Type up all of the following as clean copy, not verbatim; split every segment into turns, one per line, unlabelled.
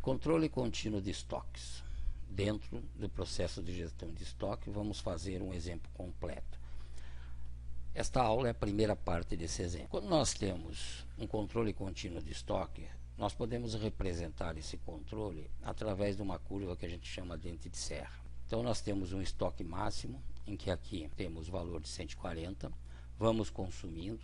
Controle contínuo de estoques. Dentro do processo de gestão de estoque, vamos fazer um exemplo completo. Esta aula é a primeira parte desse exemplo. Quando nós temos um controle contínuo de estoque, nós podemos representar esse controle através de uma curva que a gente chama dente de serra. Então nós temos um estoque máximo, em que aqui temos o valor de 140, vamos consumindo.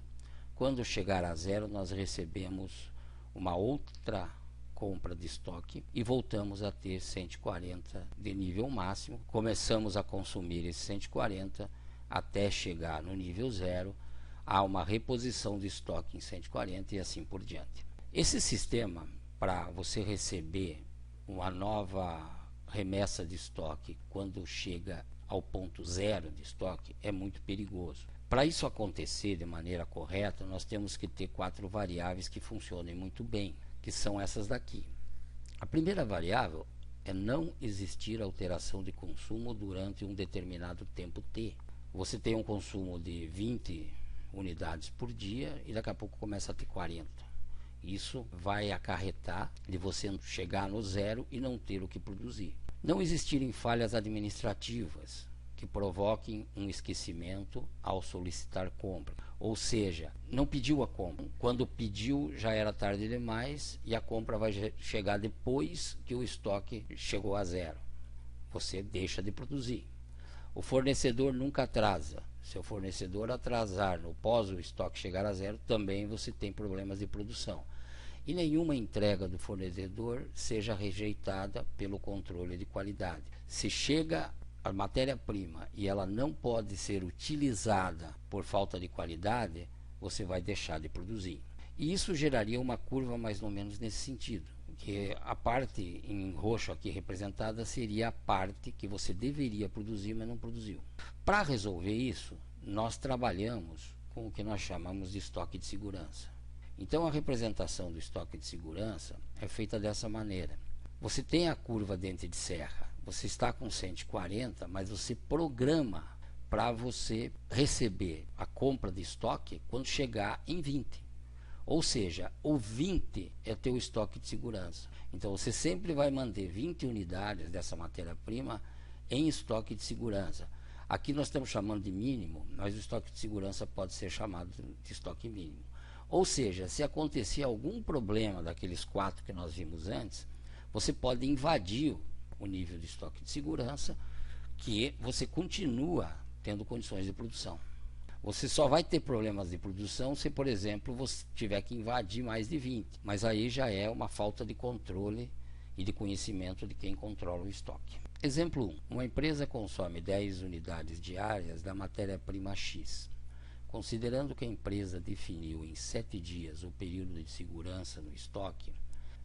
Quando chegar a zero, nós recebemos uma outra compra de estoque e voltamos a ter 140 de nível máximo. Começamos a consumir esse 140 até chegar no nível zero, há uma reposição de estoque em 140 e assim por diante. Esse sistema, para você receber uma nova remessa de estoque quando chega ao ponto zero de estoque, é muito perigoso. Para isso acontecer de maneira correta, nós temos que ter 4 variáveis que funcionem muito bem, que são essas daqui. A primeira variável é não existir alteração de consumo durante um determinado tempo T. Você tem um consumo de 20 unidades por dia e daqui a pouco começa a ter 40. Isso vai acarretar de você chegar no zero e não ter o que produzir. Não existirem falhas administrativas que provoquem um esquecimento ao solicitar compra. Ou seja, não pediu a compra. Quando pediu já era tarde demais e a compra vai chegar depois que o estoque chegou a zero. Você deixa de produzir. O fornecedor nunca atrasa. Se o fornecedor atrasar no pós o estoque chegar a zero, também você tem problemas de produção. E nenhuma entrega do fornecedor seja rejeitada pelo controle de qualidade. Se chega a matéria-prima e ela não pode ser utilizada por falta de qualidade, você vai deixar de produzir. E isso geraria uma curva mais ou menos nesse sentido, que a parte em roxo aqui representada seria a parte que você deveria produzir, mas não produziu. Para resolver isso, nós trabalhamos com o que nós chamamos de estoque de segurança. Então a representação do estoque de segurança é feita dessa maneira. Você tem a curva dente de serra, você está com 140, mas você programa para você receber a compra de estoque quando chegar em 20. Ou seja, o 20 é teu estoque de segurança. Então você sempre vai manter 20 unidades dessa matéria-prima em estoque de segurança. Aqui nós estamos chamando de mínimo, mas o estoque de segurança pode ser chamado de estoque mínimo. Ou seja, se acontecer algum problema daqueles 4 que nós vimos antes, você pode invadir o nível de estoque de segurança, que você continua tendo condições de produção. Você só vai ter problemas de produção se, por exemplo, você tiver que invadir mais de 20. Mas aí já é uma falta de controle e de conhecimento de quem controla o estoque. Exemplo 1. Uma empresa consome 10 unidades diárias da matéria-prima X. Considerando que a empresa definiu em 7 dias o período de segurança no estoque,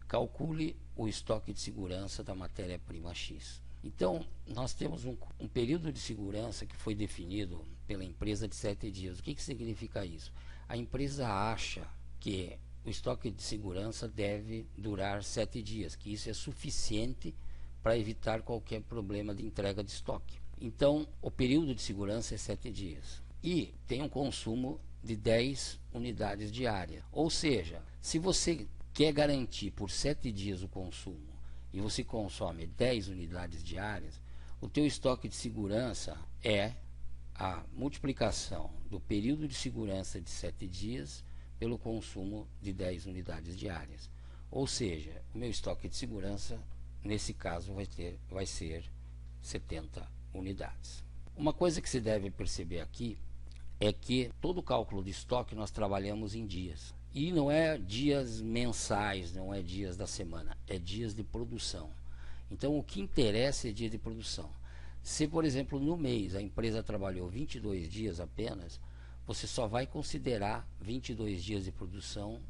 calcule o estoque de segurança da matéria-prima X. Então, nós temos um período de segurança que foi definido pela empresa de 7 dias. O que significa isso? A empresa acha que o estoque de segurança deve durar 7 dias, que isso é suficiente para evitar qualquer problema de entrega de estoque. Então, o período de segurança é 7 dias. E tem um consumo de 10 unidades diárias. Ou seja, se você quer garantir por 7 dias o consumo e você consome 10 unidades diárias, o teu estoque de segurança é a multiplicação do período de segurança de 7 dias pelo consumo de 10 unidades diárias. Ou seja, o meu estoque de segurança, nesse caso, vai ser 70 unidades. Uma coisa que se deve perceber aqui é que todo o cálculo de estoque nós trabalhamos em dias. E não é dias mensais, não é dias da semana, é dias de produção. Então o que interessa é dia de produção. Se, por exemplo, no mês a empresa trabalhou 22 dias apenas, você só vai considerar 22 dias de produção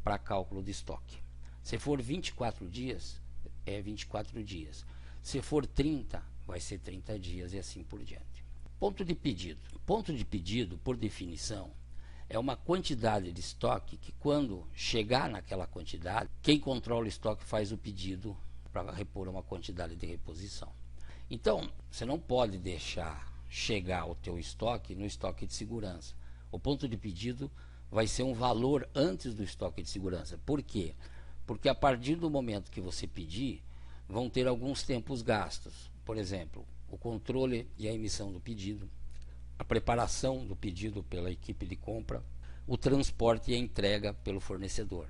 para cálculo de estoque. Se for 24 dias, é 24 dias. Se for 30, vai ser 30 dias e assim por diante. Ponto de pedido. Ponto de pedido, por definição, é uma quantidade de estoque que, quando chegar naquela quantidade, quem controla o estoque faz o pedido para repor uma quantidade de reposição. Então, você não pode deixar chegar o teu estoque no estoque de segurança. O ponto de pedido vai ser um valor antes do estoque de segurança. Por quê? Porque a partir do momento que você pedir, vão ter alguns tempos gastos. Por exemplo, o controle e a emissão do pedido, a preparação do pedido pela equipe de compra, o transporte e a entrega pelo fornecedor.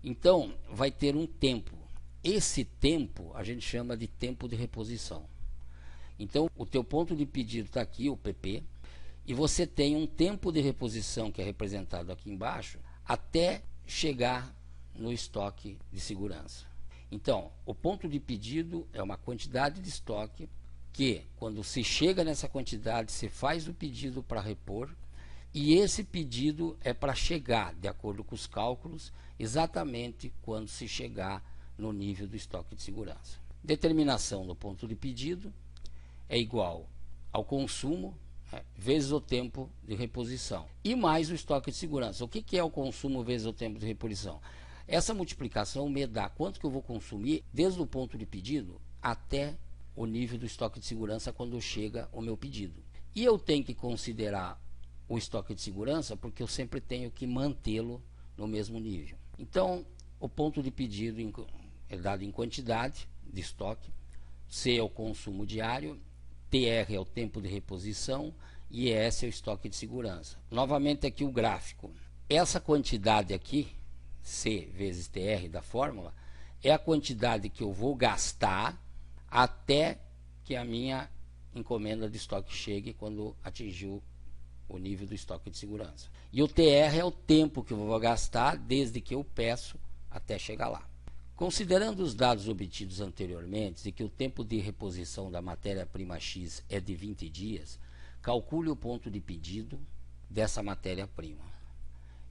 Então, vai ter um tempo. Esse tempo a gente chama de tempo de reposição. Então, o teu ponto de pedido está aqui, o PP, e você tem um tempo de reposição que é representado aqui embaixo, até chegar no estoque de segurança. Então, o ponto de pedido é uma quantidade de estoque que, quando se chega nessa quantidade, se faz o pedido para repor, e esse pedido é para chegar, de acordo com os cálculos, exatamente quando se chegar no nível do estoque de segurança. Determinação do ponto de pedido é igual ao consumo, vezes o tempo de reposição, e mais o estoque de segurança. O que é o consumo vezes o tempo de reposição? Essa multiplicação me dá quanto que eu vou consumir desde o ponto de pedido até o nível do estoque de segurança quando chega o meu pedido. E eu tenho que considerar o estoque de segurança porque eu sempre tenho que mantê-lo no mesmo nível. Então, o ponto de pedido é dado em quantidade de estoque, C é o consumo diário, TR é o tempo de reposição e ES é o estoque de segurança. Novamente aqui o gráfico. Essa quantidade aqui, C vezes TR da fórmula, é a quantidade que eu vou gastar até que a minha encomenda de estoque chegue quando atingiu o nível do estoque de segurança. E o TR é o tempo que eu vou gastar desde que eu peço até chegar lá. Considerando os dados obtidos anteriormente e que o tempo de reposição da matéria-prima X é de 20 dias, calcule o ponto de pedido dessa matéria-prima.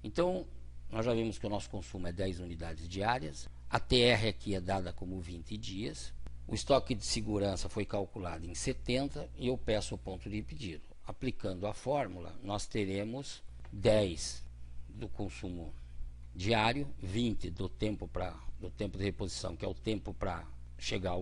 Então, nós já vimos que o nosso consumo é 10 unidades diárias, a TR aqui é dada como 20 dias, o estoque de segurança foi calculado em 70 e eu peço o ponto de pedido. Aplicando a fórmula, nós teremos 10 do consumo diário, 20 do tempo de reposição, que é o tempo para chegar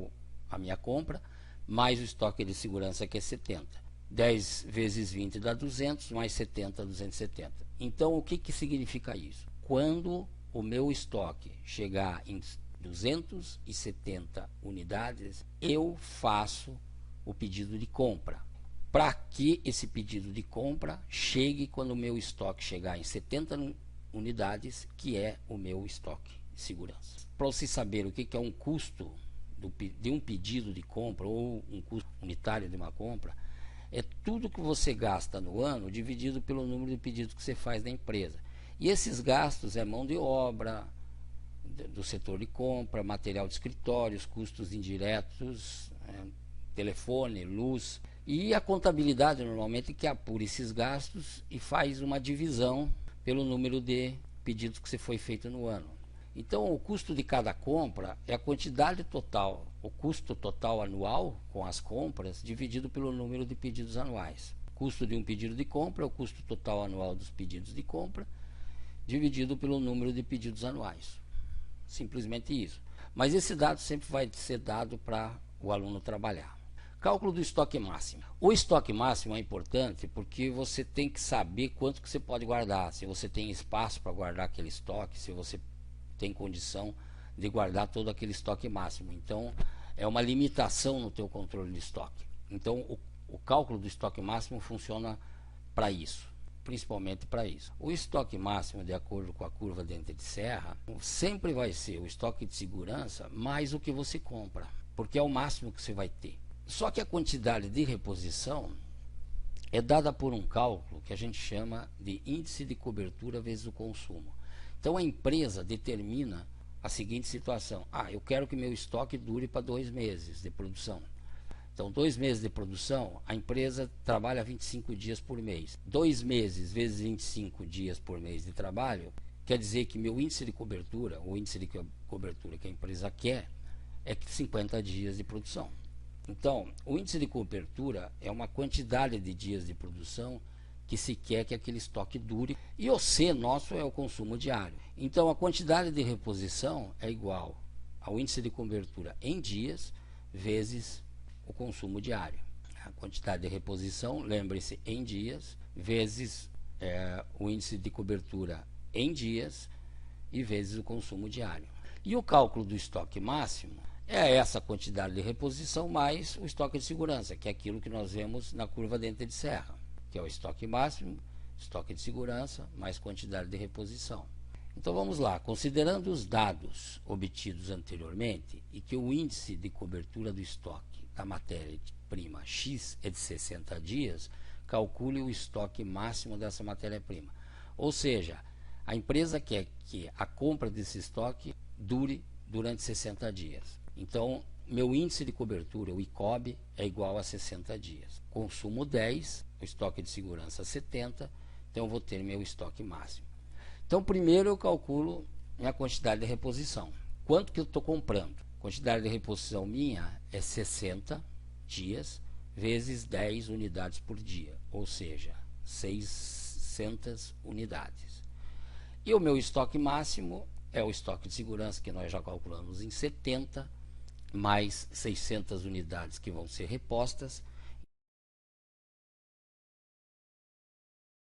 a minha compra, mais o estoque de segurança, que é 70. 10 vezes 20 dá 200, mais 70, 270. Então, o que significa isso? Quando o meu estoque chegar em 270 unidades, eu faço o pedido de compra. Para que esse pedido de compra chegue quando o meu estoque chegar em 70 unidades, que é o meu estoque de segurança. Para você saber o que é um custo de um pedido de compra ou um custo unitário de uma compra, é tudo que você gasta no ano dividido pelo número de pedidos que você faz na empresa. E esses gastos é mão de obra do setor de compra, material de escritórios, custos indiretos, telefone, luz. E a contabilidade normalmente que apura esses gastos e faz uma divisão pelo número de pedidos que você foi feito no ano. Então, o custo de cada compra é a quantidade total, o custo total anual com as compras, dividido pelo número de pedidos anuais. O custo de um pedido de compra é o custo total anual dos pedidos de compra, dividido pelo número de pedidos anuais. Simplesmente isso. Mas esse dado sempre vai ser dado para o aluno trabalhar. Cálculo do estoque máximo. O estoque máximo é importante porque você tem que saber quanto que você pode guardar, se você tem espaço para guardar aquele estoque, se você tem condição de guardar todo aquele estoque máximo. Então, é uma limitação no teu controle de estoque. Então, o cálculo do estoque máximo funciona para isso, principalmente para isso. O estoque máximo, de acordo com a curva dente de serra, sempre vai ser o estoque de segurança mais o que você compra, porque é o máximo que você vai ter. Só que a quantidade de reposição é dada por um cálculo que a gente chama de índice de cobertura vezes o consumo. Então a empresa determina a seguinte situação: eu quero que meu estoque dure para 2 meses de produção. Então 2 meses de produção, a empresa trabalha 25 dias por mês. 2 meses vezes 25 dias por mês de trabalho, quer dizer que meu índice de cobertura, o índice de cobertura que a empresa quer, é 50 dias de produção. Então, o índice de cobertura é uma quantidade de dias de produção que se quer que aquele estoque dure. E o C nosso é o consumo diário. Então, a quantidade de reposição é igual ao índice de cobertura em dias vezes o consumo diário. A quantidade de reposição, lembre-se, em dias, vezes o índice de cobertura em dias e vezes o consumo diário. E o cálculo do estoque máximo é essa quantidade de reposição mais o estoque de segurança, que é aquilo que nós vemos na curva dente de serra, que é o estoque máximo, estoque de segurança, mais quantidade de reposição. Então vamos lá, considerando os dados obtidos anteriormente e que o índice de cobertura do estoque da matéria-prima X é de 60 dias, calcule o estoque máximo dessa matéria-prima. Ou seja, a empresa quer que a compra desse estoque dure durante 60 dias. Então, meu índice de cobertura, o ICOB, é igual a 60 dias. Consumo 10, o estoque de segurança 70, então eu vou ter meu estoque máximo. Então, primeiro eu calculo minha quantidade de reposição. Quanto que eu estou comprando? A quantidade de reposição minha é 60 dias vezes 10 unidades por dia, ou seja, 600 unidades. E o meu estoque máximo é o estoque de segurança, que nós já calculamos em 70, mais 600 unidades que vão ser repostas,